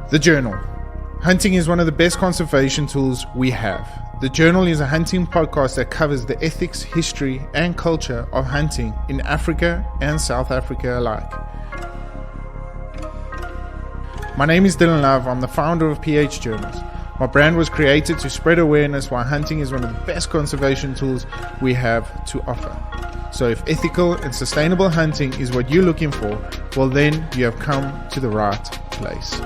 The journal. Hunting is one of the best conservation tools we have. The Journal is a hunting podcast that covers the ethics, history, and culture of hunting in Africa and South Africa alike. My name is Dylan Love. I'm the founder of PH Journals. My brand was created to spread awareness why hunting is one of the best conservation tools we have to offer. So if ethical and sustainable hunting is what you're looking for, well then you have come to the right place.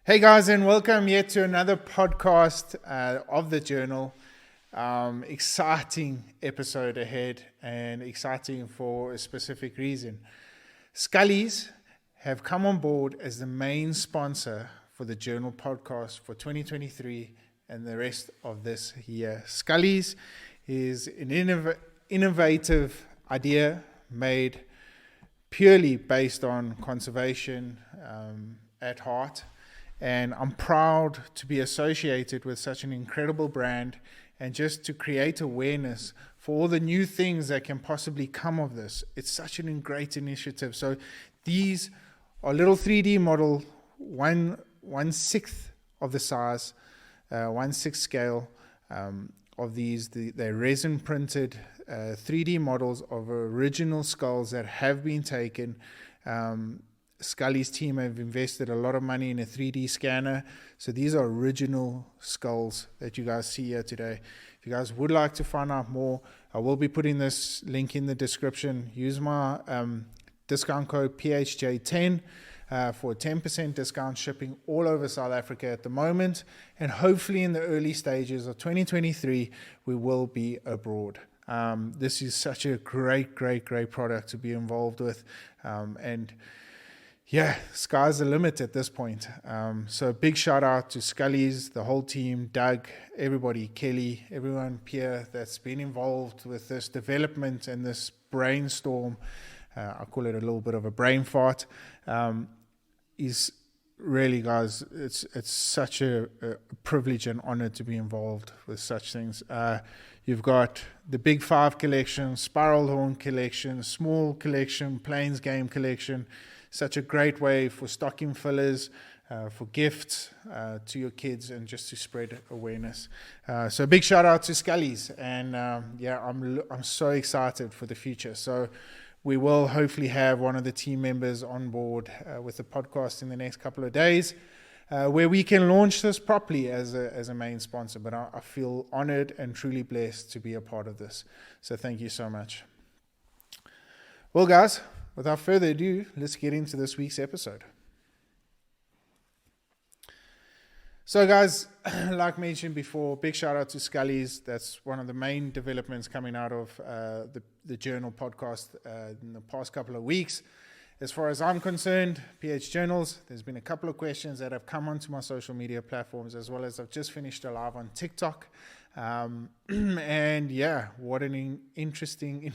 Hey guys, and welcome yet to another podcast of The Journal. Exciting episode ahead, and exciting for a specific reason. Scullies have come on board as the main sponsor for The Journal podcast for 2023 and the rest of this year. Scullies is an innovative idea made purely based on conservation at heart. And I'm proud to be associated with such an incredible brand and just to create awareness for all the new things that can possibly come of this. It's such a great initiative. So these are little 3D model, one sixth of the size, 1/6 scale of these. They're resin printed 3D models of original skulls that have been taken. Scully's team have invested a lot of money in a 3D scanner. So these are original skulls that you guys see here today. If you guys would like to find out more, I will be putting this link in the description. Use my discount code PHJ10 for a 10% discount, shipping all over South Africa at the moment. And hopefully in the early stages of 2023, we will be abroad. This is such a great product to be involved with. Yeah, sky's the limit at this point. So big shout out to Scullies, the whole team, Doug, everybody, Kelly, everyone, Pierre, that's been involved with this development and this brainstorm. I call it a little bit of a brain fart. Is really, guys, it's such a privilege and honor to be involved with such things. You've got the Big Five collection, Spiral Horn collection, Small collection, Plains Game collection. Such a great way for stocking fillers, for gifts to your kids, and just to spread awareness. So big shout out to Scullies, and I'm so excited for the future. So we will hopefully have one of the team members on board with the podcast in the next couple of days, where we can launch this properly as a main sponsor. But I feel honored and truly blessed to be a part of this. So thank you so much. Well, guys, without further ado, let's get into this week's episode. So guys, like mentioned before, big shout out to Scullies. That's one of the main developments coming out of the Journal podcast in the past couple of weeks. As far as I'm concerned, PH Journals, there's been a couple of questions that have come onto my social media platforms, as well as I've just finished a live on TikTok. And yeah, what an interesting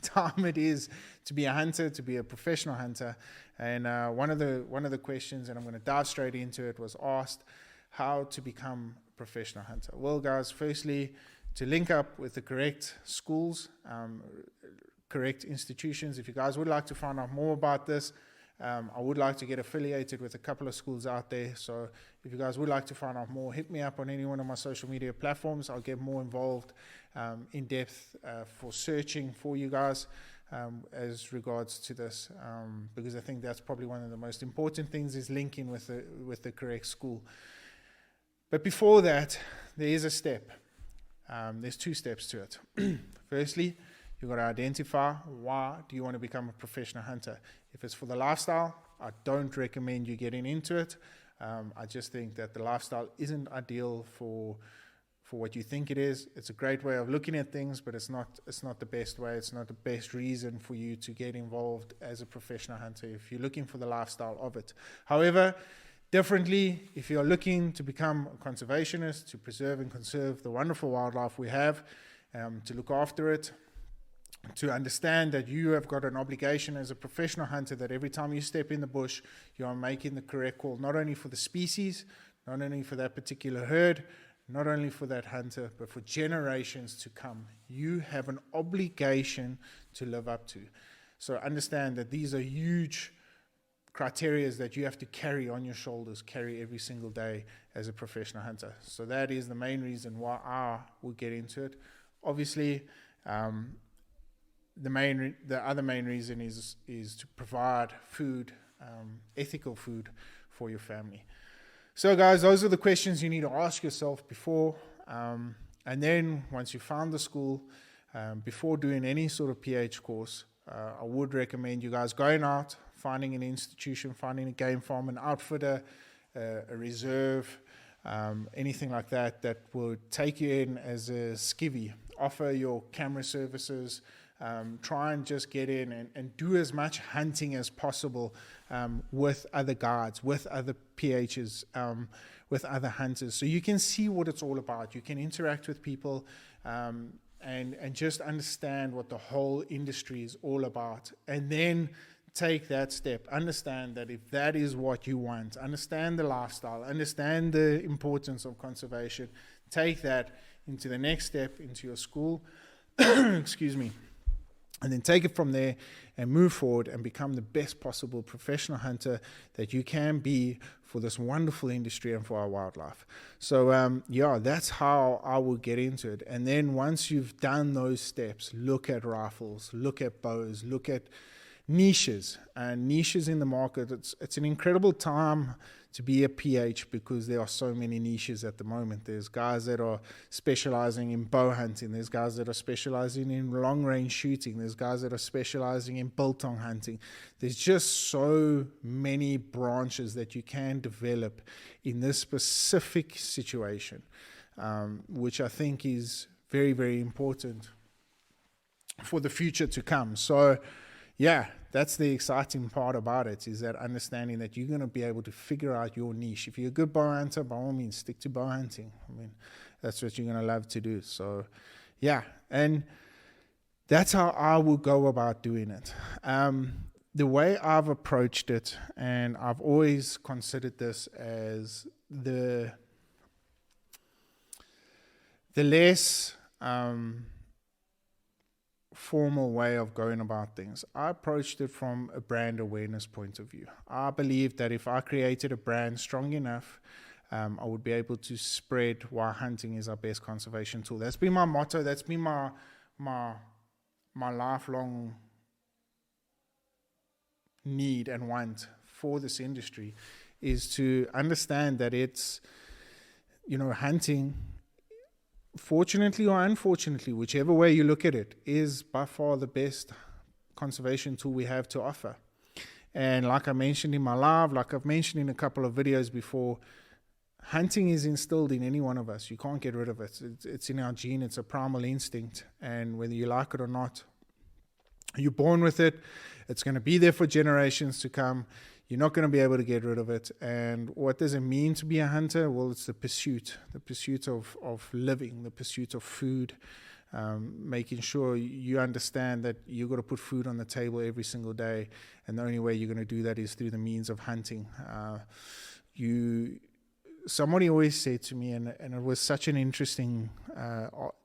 time it is to be a hunter, to be a professional hunter. And one of the questions, and I'm going to dive straight into it, was asked how to become a professional hunter. Well, guys, firstly, to link up with the correct schools, correct institutions. If you guys would like to find out more about this, I would like to get affiliated with a couple of schools out there. So if you guys would like to find out more, hit me up on any one of my social media platforms. I'll get more involved in depth for searching for you guys as regards to this, because I think that's probably one of the most important things, is linking with the correct school. But before that, there is a step. There's two steps to it. Firstly, you've got to identify why do you want to become a professional hunter. If it's for the lifestyle, I don't recommend you getting into it. I just think that the lifestyle isn't ideal for what you think it is. It's a great way of looking at things, but it's not the best way. It's not the best reason for you to get involved as a professional hunter if you're looking for the lifestyle of it. However, differently, if you're looking to become a conservationist, to preserve and conserve the wonderful wildlife we have, to look after it, to understand that you have got an obligation as a professional hunter, that every time you step in the bush, you are making the correct call, not only for the species, not only for that particular herd, not only for that hunter, but for generations to come. You have an obligation to live up to. So understand that these are huge criteria that you have to carry on your shoulders, carry every single day as a professional hunter. So that is the main reason why I will get into it. Obviously, the other main reason is to provide food, ethical food for your family. So guys, those are the questions you need to ask yourself before, and then once you found the school, before doing any sort of PH course, I would recommend you guys going out, finding an institution, finding a game farm, an outfitter, a reserve, anything like that will take you in as a skivvy, offer your camera services, try and just get in and do as much hunting as possible with other guides, with other PHs, with other hunters. So you can see what it's all about. You can interact with people and just understand what the whole industry is all about. And then take that step. Understand that if that is what you want, understand the lifestyle, understand the importance of conservation, take that into the next step, into your school, excuse me, and then take it from there and move forward and become the best possible professional hunter that you can be for this wonderful industry and for our wildlife. So yeah, that's how I will get into it. And then once you've done those steps, look at rifles, look at bows, look at niches and niches in the market. It's an incredible time to be a PH because there are so many niches at the moment. There's guys that are specializing in bow hunting. There's guys that are specializing in long range shooting. There's guys that are specializing in biltong hunting. There's just so many branches that you can develop in this specific situation, which I think is very, very important for the future to come. So yeah, that's the exciting part about it, is that understanding that you're going to be able to figure out your niche. If you're a good bow hunter, by all means, stick to bow hunting. I mean, that's what you're going to love to do. So, yeah, and that's how I will go about doing it. The way I've approached it, and I've always considered this as the less formal way of going about things. I approached it from a brand awareness point of view. I believe that if I created a brand strong enough, I would be able to spread why hunting is our best conservation tool. That's been my motto. That's been my lifelong need and want for this industry, is to understand that it's, hunting, fortunately or unfortunately, whichever way you look at it, is by far the best conservation tool we have to offer. And like I mentioned in my live, like I've mentioned in a couple of videos before, hunting is instilled in any one of us. You can't get rid of it. It's in our gene. It's a primal instinct. And whether you like it or not, you're born with it. It's going to be there for generations to come. You're not going to be able to get rid of it. And what does it mean to be a hunter? Well, it's the pursuit of living, the pursuit of food, making sure you understand that you've got to put food on the table every single day. And the only way you're going to do that is through the means of hunting. Somebody always said to me, and it was such an interesting, not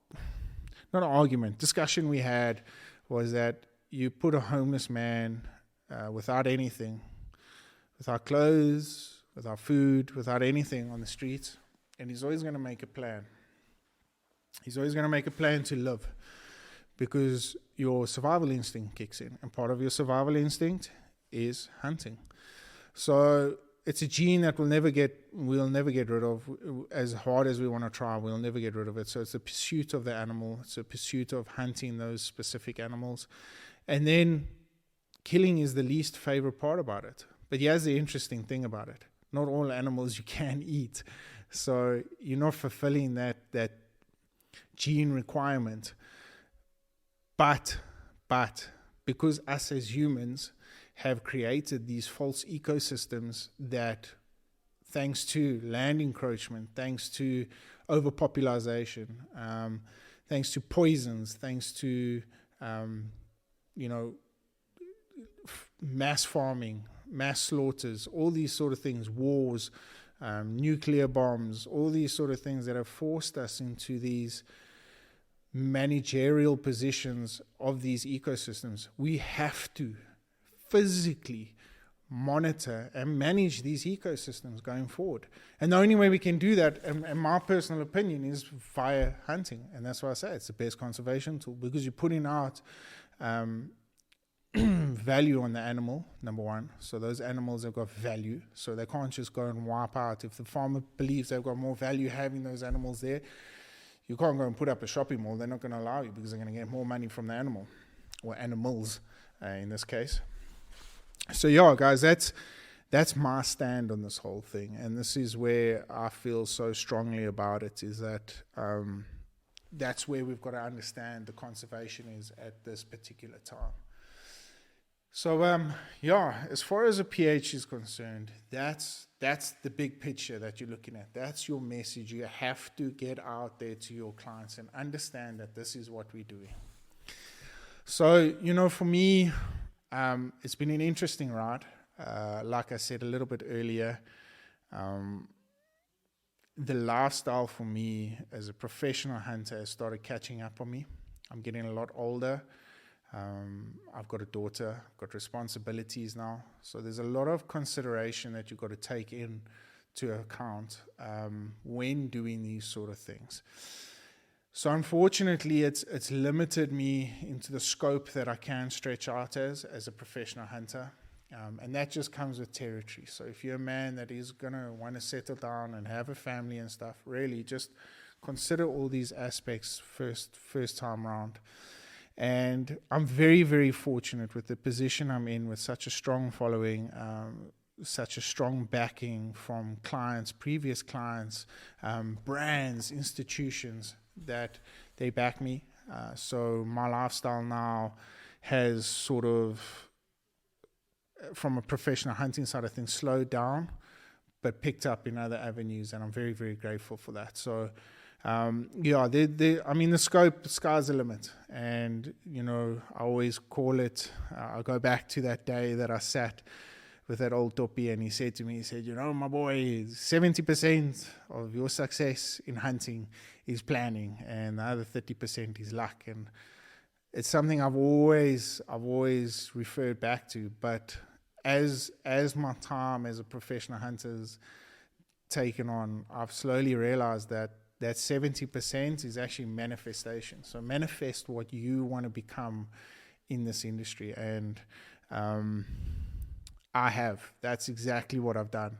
an argument, discussion we had, was that you put a homeless man without anything, without clothes, without food, without anything on the streets, and he's always going to make a plan. He's always going to make a plan to live, because your survival instinct kicks in, and part of your survival instinct is hunting. So it's a gene that we'll never get rid of. As hard as we want to try, we'll never get rid of it. So it's a pursuit of the animal. It's a pursuit of hunting those specific animals. And then killing is the least favorite part about it. But here's the interesting thing about it. Not all animals you can eat. So you're not fulfilling that gene requirement. But because us as humans have created these false ecosystems that, thanks to land encroachment, thanks to overpopulation, thanks to poisons, thanks to mass farming, mass slaughters, all these sort of things, wars, nuclear bombs, all these sort of things that have forced us into these managerial positions of these ecosystems. We have to physically monitor and manage these ecosystems going forward. And the only way we can do that, in my personal opinion, is via hunting. And that's why I say it's the best conservation tool, because you're putting out value on the animal, number one. So those animals have got value. So they can't just go and wipe out. If the farmer believes they've got more value having those animals there, you can't go and put up a shopping mall. They're not going to allow you, because they're going to get more money from the animal, or animals in this case. So yeah, guys, that's my stand on this whole thing. And this is where I feel so strongly about it, is that that's where we've got to understand the conservation is at this particular time. So as far as a pH is concerned, that's the big picture that you're looking at. That's your message. You have to get out there to your clients and understand that this is what we're doing. So, for me, it's been an interesting ride. Like I said a little bit earlier, the lifestyle for me as a professional hunter has started catching up on me. I'm getting a lot older. I've got a daughter, I've got responsibilities now. So there's a lot of consideration that you've got to take into account when doing these sort of things. So unfortunately, it's limited me into the scope that I can stretch out as a professional hunter. And that just comes with territory. So if you're a man that is going to want to settle down and have a family and stuff, really just consider all these aspects first time round. And I'm very, very fortunate with the position I'm in, with such a strong following, such a strong backing from clients, previous clients, brands, institutions, that they back me. So my lifestyle now has sort of, from a professional hunting side of things, slowed down, but picked up in other avenues. And I'm very, very grateful for that. So the sky's the limit. And, I always call it, I go back to that day that I sat with that old topi, and he said to me, my boy, 70% of your success in hunting is planning, and the other 30% is luck. And it's something I've always referred back to. But as my time as a professional hunter's taken on, I've slowly realized that 70% is actually manifestation. So manifest what you want to become in this industry. And I have. That's exactly what I've done.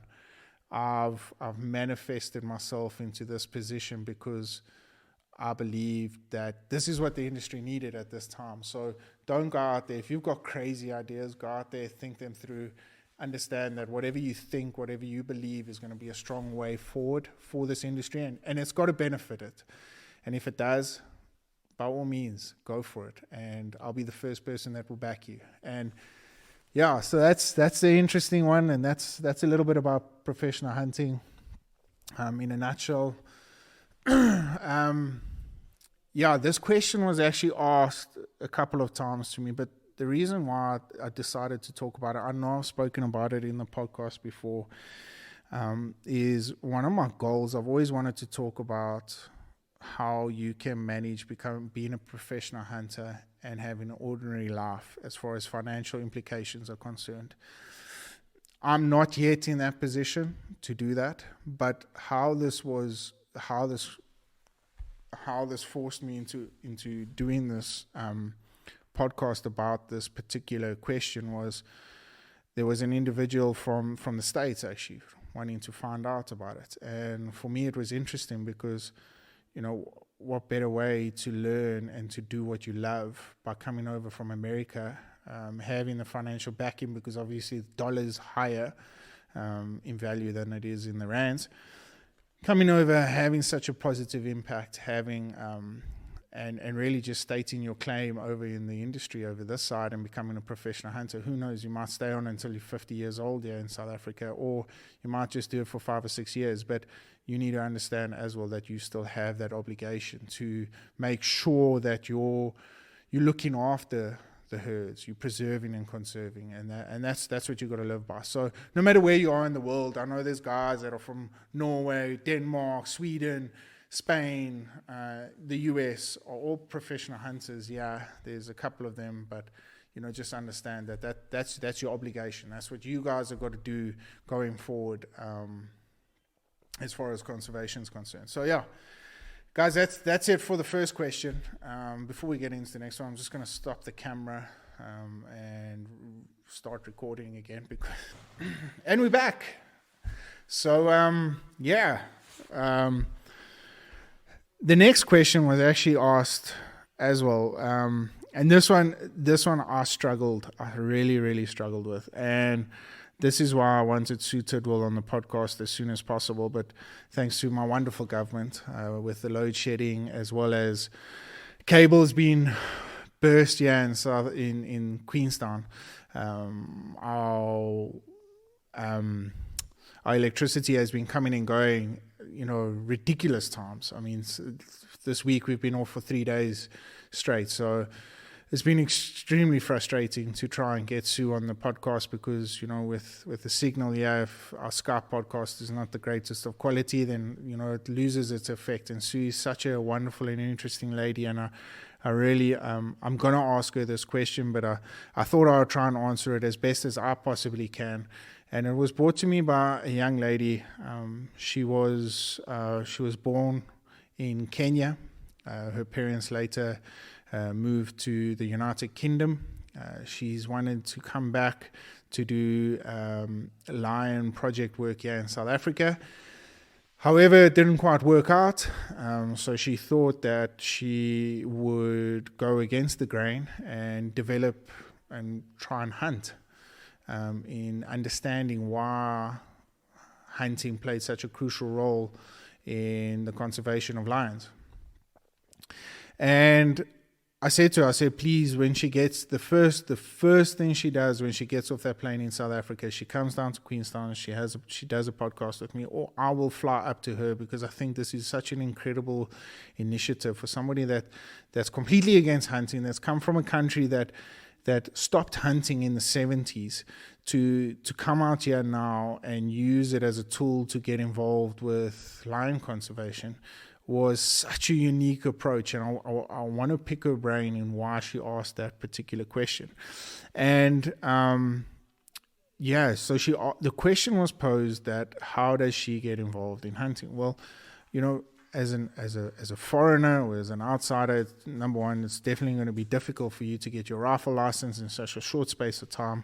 I've manifested myself into this position because I believe that this is what the industry needed at this time. So don't go out there. If you've got crazy ideas, go out there, think them through. Understand that whatever you think, whatever you believe is going to be a strong way forward for this industry, and it's got to benefit it. And if it does, by all means, go for it. And I'll be the first person that will back you. And so that's the interesting one, and that's a little bit about professional hunting in a nutshell. This question was actually asked a couple of times to me, but the reason why I decided to talk about it, I know I've spoken about it in the podcast before, is one of my goals. I've always wanted to talk about how you can manage being a professional hunter and having an ordinary life as far as financial implications are concerned. I'm not yet in that position to do that, but how this forced me into doing this podcast about this particular question was, there was an individual from the States actually wanting to find out about it. And for me, it was interesting because, what better way to learn and to do what you love by coming over from America, having the financial backing, because obviously the dollar is higher in value than it is in the rands. Coming over, having such a positive impact, having and really just stating your claim over in the industry over this side and becoming a professional hunter. Who knows, you might stay on until you're 50 years old here in South Africa, or you might just do it for 5 or 6 years. But you need to understand as well that you still have that obligation to make sure that you're looking after the herds. You're preserving and conserving, and that's what you got to live by. So no matter where you are in the world, I know there's guys that are from Norway, Denmark, Sweden, Spain, the US, are all professional hunters. Yeah, there's a couple of them, but just understand that's your obligation. That's what you guys have got to do going forward, as far as conservation is concerned. So yeah, guys, that's it for the first question. Before we get into the next one, I'm just going to stop the camera and start recording again and we're back. So the next question was actually asked as well. And this one I really struggled with. And this is why I wanted Sue Tidwell on the podcast as soon as possible. But thanks to my wonderful government, with the load shedding as well as cables being burst here in Queenstown, our electricity has been coming and going, ridiculous times. I mean, this week we've been off for 3 days straight. So it's been extremely frustrating to try and get Sue on the podcast because, with the signal, if our Skype podcast is not the greatest of quality, then, it loses its effect. And Sue is such a wonderful and interesting lady. And I really, I'm going to ask her this question, but I thought I would try and answer it as best as I possibly can. And it was brought to me by a young lady. She was born in Kenya. Her parents later moved to the United Kingdom. She's wanted to come back to do lion project work here in South Africa. However, it didn't quite work out. So she thought that she would go against the grain and develop and try and hunt, in understanding why hunting played such a crucial role in the conservation of lions. And I said to her, please, when she gets the first thing she does when she gets off that plane in South Africa, she comes down to Queenstown, she does a podcast with me, or I will fly up to her, because I think this is such an incredible initiative for somebody that's completely against hunting, that's come from a country that stopped hunting in the 70s, to come out here now and use it as a tool to get involved with lion conservation was such a unique approach. And I want to pick her brain in why she asked that particular question. And so the question was posed that how does she get involved in hunting? Well, as a foreigner or as an outsider, number one, it's definitely going to be difficult for you to get your rifle license in such a short space of time.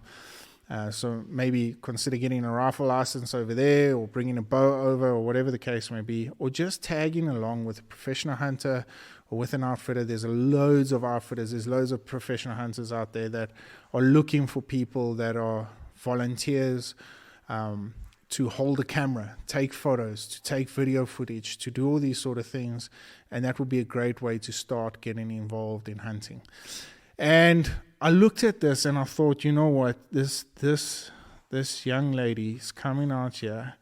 So maybe consider getting a rifle license over there, or bringing a bow over, or whatever the case may be, or just tagging along with a professional hunter or with an outfitter. There's loads of outfitters, there's loads of professional hunters out there that are looking for people that are volunteers, to hold a camera, take photos, to take video footage, to do all these sort of things. And that would be a great way to start getting involved in hunting. And I looked at this and I thought, you know what, this young lady is coming out here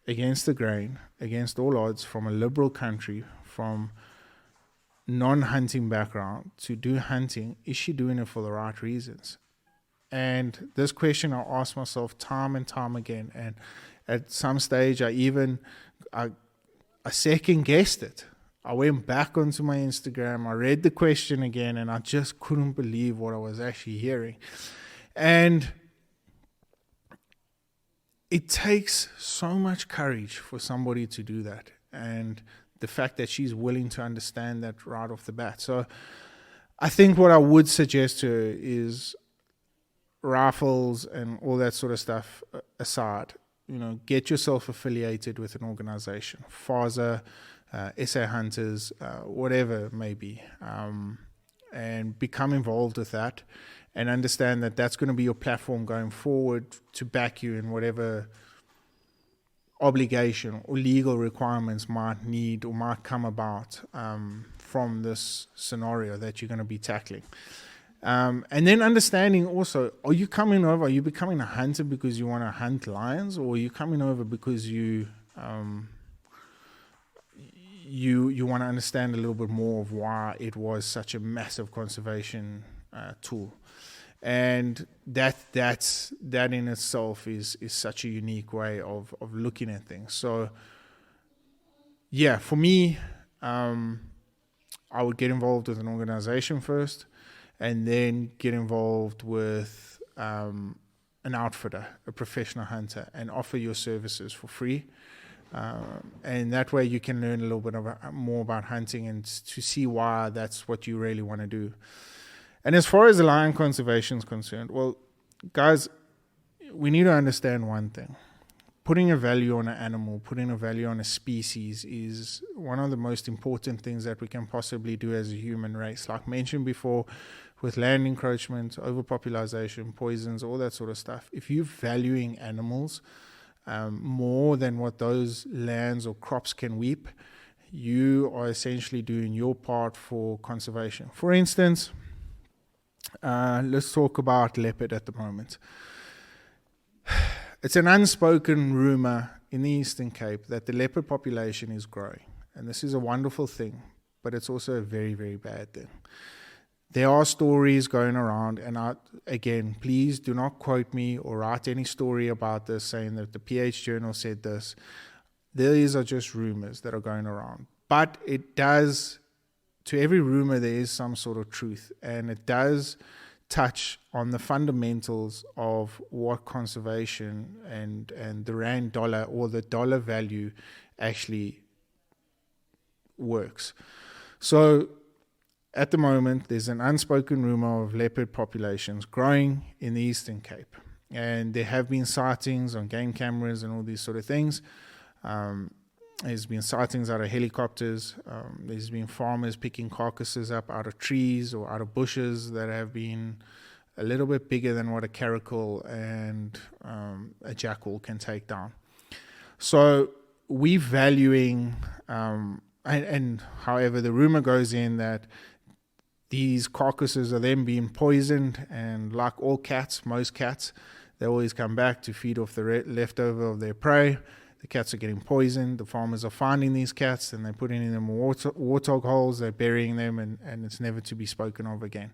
against the grain, against all odds, from a liberal country, from non-hunting background, to do hunting. Is she doing it for the right reasons? And this question I asked myself time and time again. And at some stage, I second guessed it. I went back onto my Instagram, I read the question again, and I just couldn't believe what I was actually hearing. And it takes so much courage for somebody to do that. And the fact that she's willing to understand that right off the bat. So I think what I would suggest to her is, rifles and all that sort of stuff aside, get yourself affiliated with an organization, FASA, SA Hunters, whatever it may be, and become involved with that, and understand that that's going to be your platform going forward to back you in whatever obligation or legal requirements might need or might come about from this scenario that you're going to be tackling. And then understanding also, are you becoming a hunter because you want to hunt lions, or are you coming over because you want to understand a little bit more of why it was such a massive conservation tool. And that in itself is such a unique way of looking at things. So yeah, for me, I would get involved with an organization first, and then get involved with an outfitter, a professional hunter, and offer your services for free. And that way you can learn a little bit more about hunting and to see why that's what you really want to do. And as far as the lion conservation is concerned, well, guys, we need to understand one thing. Putting a value on an animal, putting a value on a species is one of the most important things that we can possibly do as a human race. Like mentioned before, with land encroachment, overpopulation, poisons, all that sort of stuff. If you're valuing animals more than what those lands or crops can weep, you are essentially doing your part for conservation. For instance, let's talk about leopard at the moment. It's an unspoken rumor in the Eastern Cape that the leopard population is growing. And this is a wonderful thing, but it's also a very, very bad thing. There are stories going around, and again, please do not quote me or write any story about this saying that the PH Journal said this. These are just rumors that are going around. But it does, to every rumor, there is some sort of truth, and it does touch on the fundamentals of what conservation and the rand dollar or the dollar value actually works. So at the moment, there's an unspoken rumor of leopard populations growing in the Eastern Cape. And there have been sightings on game cameras and all these sort of things. There's been sightings out of helicopters. There's been farmers picking carcasses up out of trees or out of bushes that have been a little bit bigger than what a caracal and a jackal can take down. So we're valuing, and however, the rumor goes in that these carcasses are then being poisoned, and like all cats, most cats, they always come back to feed off the leftover of their prey. The cats are getting poisoned. The farmers are finding these cats and they're putting in them warthog holes. They're burying them, and it's never to be spoken of again.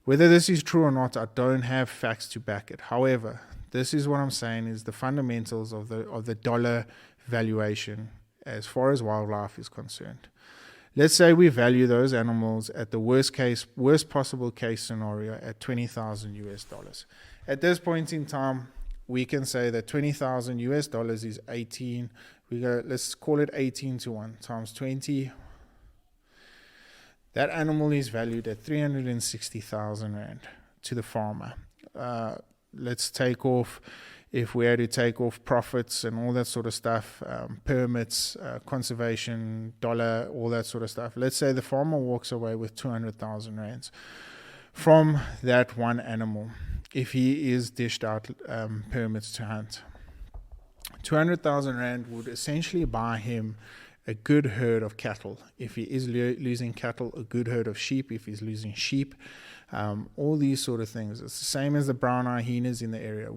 Whether this is true or not, I don't have facts to back it. However, this is what I'm saying is the fundamentals of the dollar valuation as far as wildlife is concerned. Let's say we value those animals at the worst possible case scenario at $20,000. At this point in time, we can say that $20,000 is 18. Let's call it 18 to 1 times 20. That animal is valued at 360,000 rand to the farmer. Let's take off, if we had to take off profits and all that sort of stuff, permits, conservation, dollar, all that sort of stuff. Let's say the farmer walks away with 200,000 rands from that one animal. If he is dished out permits to hunt, 200,000 rand would essentially buy him a good herd of cattle. If he is losing cattle, a good herd of sheep. If he's losing sheep, all these sort of things. It's the same as the brown eye hyenas in the area.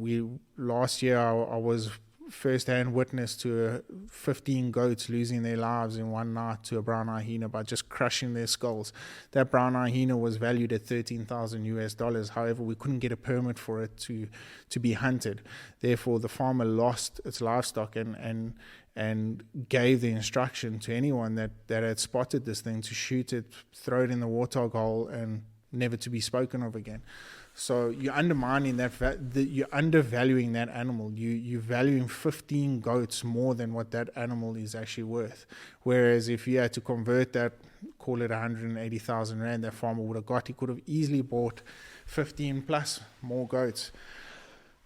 Last year I was first-hand witness to 15 goats losing their lives in one night to a brown eye hyena by just crushing their skulls. That brown eye hyena was valued at $13,000. However, we couldn't get a permit for it to be hunted. Therefore, the farmer lost its livestock and gave the instruction to anyone that had spotted this thing to shoot it, throw it in the warthog hole, and never to be spoken of again. So you're undermining you're undervaluing that animal. You're valuing 15 goats more than what that animal is actually worth. Whereas if you had to convert that, call it 180,000 rand, that farmer would have got, he could have easily bought 15 plus more goats.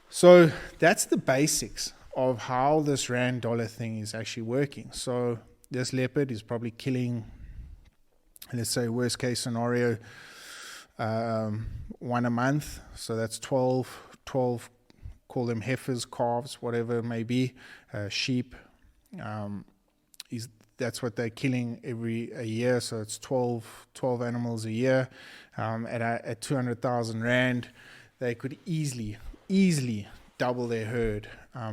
So that's the basics of how this rand dollar thing is actually working. So this leopard is probably killing, let's say worst case scenario, one a month. So that's 12, call them heifers, calves, whatever it may be, sheep. That's what they're killing a year. So it's 12 animals a year. At 200,000 rand, they could easily double their herd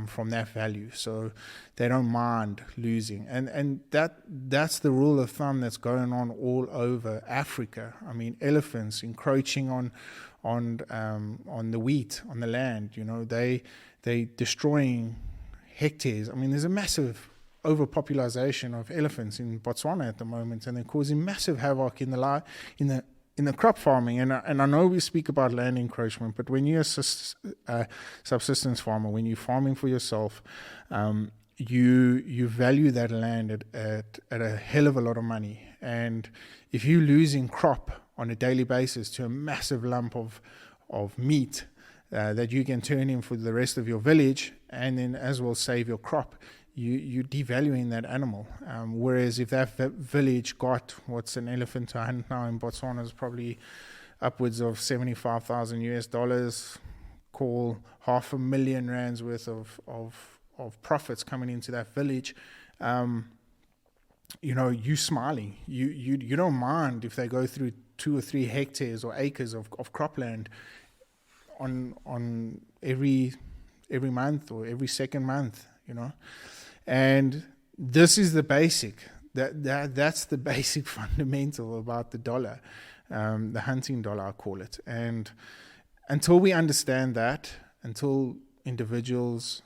from that value, so they don't mind losing. And that's the rule of thumb that's going on all over Africa. I mean, elephants encroaching on the wheat, on the land. You know, they destroying hectares. I mean, there's a massive overpopulation of elephants in Botswana at the moment, and they're causing massive havoc in the crop farming. And I know we speak about land encroachment, but when you're a subsistence farmer, when you're farming for yourself, you value that land at a hell of a lot of money. And if you're losing crop on a daily basis to a massive lump of meat that you can turn in for the rest of your village, and then as well save your crop, you're devaluing that animal. Whereas if that village got what's an elephant to hunt now in Botswana is probably upwards of $75,000, call R500,000 worth of profits coming into that village. You know, you smiling. You don't mind if they go through 2 or 3 hectares or acres of cropland on every month or every second month, you know. And this is the basic. That's the basic fundamental about the dollar, the hunting dollar, I call it. And until we understand that, until individuals,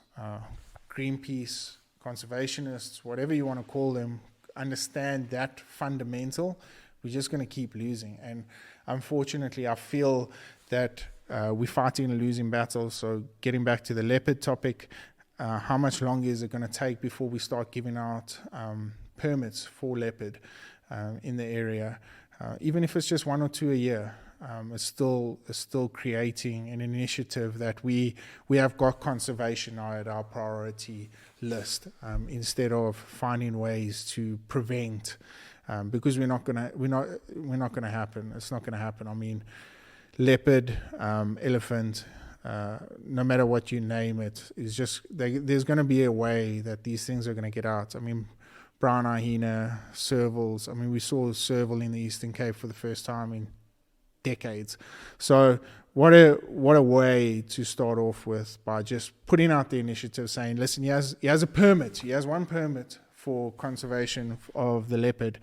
Greenpeace, conservationists, whatever you want to call them, understand that fundamental, we're just going to keep losing. And unfortunately, I feel that we're fighting a losing battle. So getting back to the leopard topic, how much longer is it going to take before we start giving out permits for leopard in the area? Even if it's just 1 or 2 a year, it's still creating an initiative that we have got conservation now at our priority list, instead of finding ways to prevent, because we're not gonna happen. It's not gonna happen. I mean, leopard, elephant, no matter what you name it, is just there's going to be a way that these things are going to get out. I mean, brown hyena, servals. I mean, we saw serval in the Eastern Cape for the first time in decades. So what a way to start off with, by just putting out the initiative, saying, listen, he has a permit. He has one permit for conservation of the leopard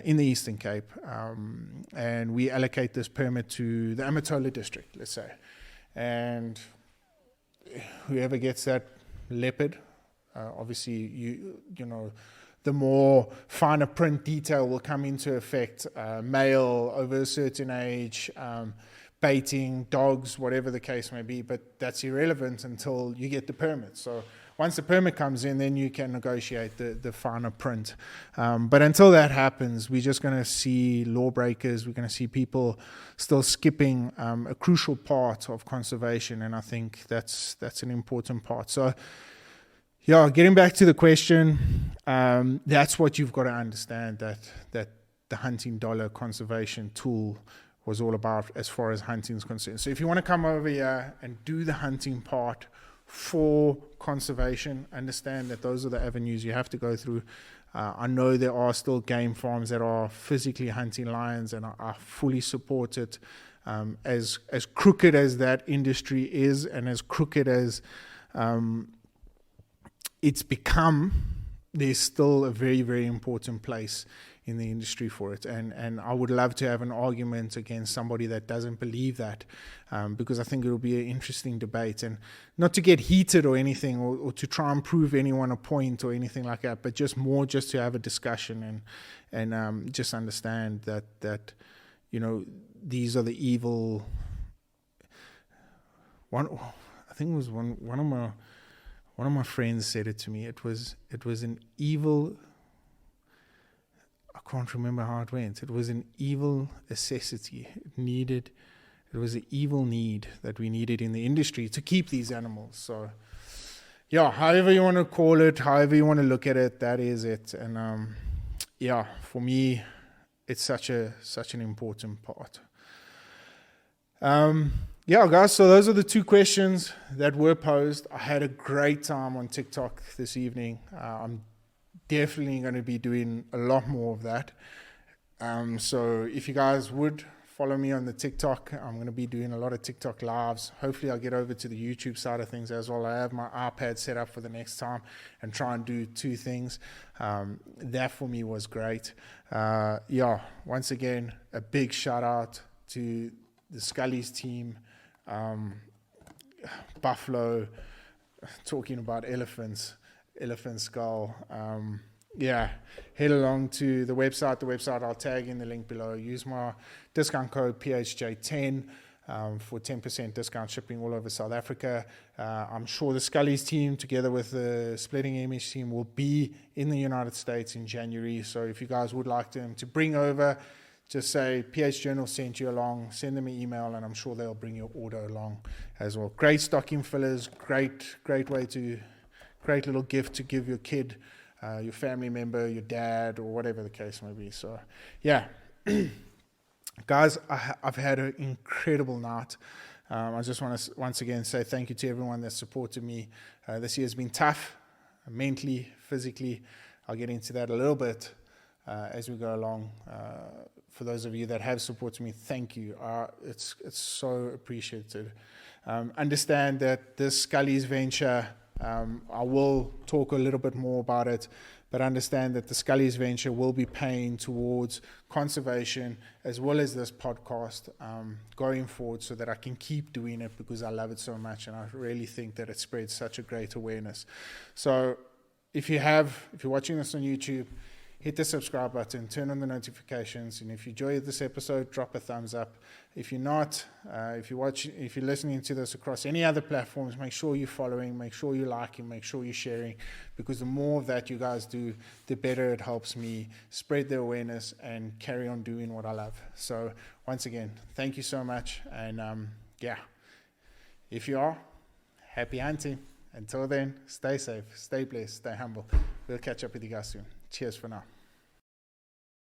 in the Eastern Cape, and we allocate this permit to the Amatola district, let's say. And whoever gets that leopard, obviously you know, the more finer print detail will come into effect. Male over a certain age, baiting, dogs, whatever the case may be, but that's irrelevant until you get the permit. So once the permit comes in, then you can negotiate the finer print. But until that happens, we're just going to see lawbreakers. We're going to see people still skipping a crucial part of conservation, and I think that's an important part. So, yeah, getting back to the question, that's what you've got to understand, that the hunting dollar conservation tool was all about as far as hunting is concerned. So if you want to come over here and do the hunting part for conservation, understand that those are the avenues you have to go through. I know there are still game farms that are physically hunting lions, and I fully support it. As crooked as that industry is, and as crooked as it's become, there's still a very, very important place in the industry for it. And I would love to have an argument against somebody that doesn't believe that, because I think it will be an interesting debate, and not to get heated or anything, or to try and prove anyone a point or anything like that, but just to have a discussion and just understand that you know, these are the evil. I think it was one of my friends said it to me. It was an evil. I can't remember how it went. It was an evil necessity. It was an evil need that we needed in the industry to keep these animals. So, yeah, however you want to call it, however you want to look at it, that is it. And yeah, for me, it's such an important part. Yeah, guys, so those are the 2 questions that were posed. I had a great time on TikTok this evening. I'm definitely going to be doing a lot more of that. So if you guys would follow me on the TikTok. I'm going to be doing a lot of TikTok lives. Hopefully I'll get over to the YouTube side of things as well. I have my iPad set up for the next time and try and do 2 things. That for me was great. Once again, a big shout out to the Scully's team, Buffalo, talking about elephant skull. Head along to the website I'll tag in the link below. Use my discount code PHJ10 for 10% discount shipping all over South Africa. I'm sure the Scully's team together with the Splitting Image team will be in the United States in January, so if you guys would like them to bring over, just say PH Journal sent you along, send them an email, and I'm sure they'll bring your order along as well. Great stocking fillers, great little gift to give your kid, your family member, your dad, or whatever the case may be. So, yeah. Guys, I've had an incredible night. I just want to once again say thank you to everyone that supported me. This year has been tough, mentally, physically. I'll get into that a little bit as we go along. For those of you that have supported me, thank you. It's so appreciated. Understand that this Scully's venture, I will talk a little bit more about it, but understand that the Scully's venture will be paying towards conservation as well as this podcast going forward, so that I can keep doing it because I love it so much, and I really think that it spreads such a great awareness. So if you're watching this on YouTube, hit the subscribe button, turn on the notifications, and if you enjoyed this episode, drop a thumbs up. If you're not, if you're listening to this across any other platforms, make sure you're following, make sure you're liking, make sure you're sharing, because the more of that you guys do, the better it helps me spread the awareness and carry on doing what I love. So once again, thank you so much, and if you are, happy hunting. Until then, stay safe, stay blessed, stay humble. We'll catch up with you guys soon. Cheers for now.